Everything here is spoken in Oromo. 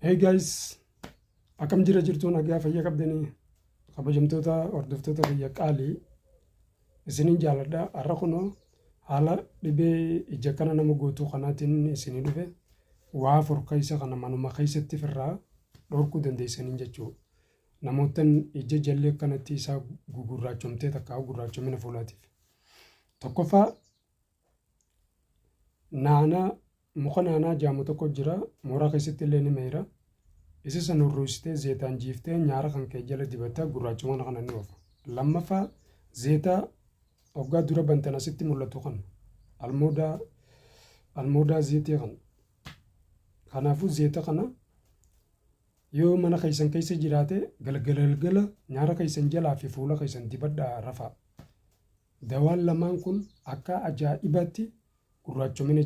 Hey guys, akkam jirtu nagaa fayyaa qabdanii kabajamtoota hordoftoota biyya qaalii isiniin jaaladha. Har'a kunoo haala dhibee ija kana nama gootuu kanaatiin isinii dhufe waa furka isa kana manuma keessatti firraa dhorkuu dandeessanii jechuudha. Namootaan ija jallee kanatti isaa gugurraachomtee takkaa gurraachomina fuulaatiif. Tokkoffaa naanaa muka naanaa jaamu tokko jira, mooraa keessatti illee ni meera. Isa sana urruusitee zeetaan jiiftee nyaara kan kee jala dibataa gurraachummaa kana ni oofa. Lammaffaa zeetaa hoggaa dura bantan asitti mul'atu kan almoodaa zeetii kan. Kanaafuu zeeta kana yoo mana keessan keessa jiraate galgala nyaara keessan jalaa fi fuula keessan dibadhaa rafaa. Dawaan lamaan kun akka ajaa'ibaatti gurraachumina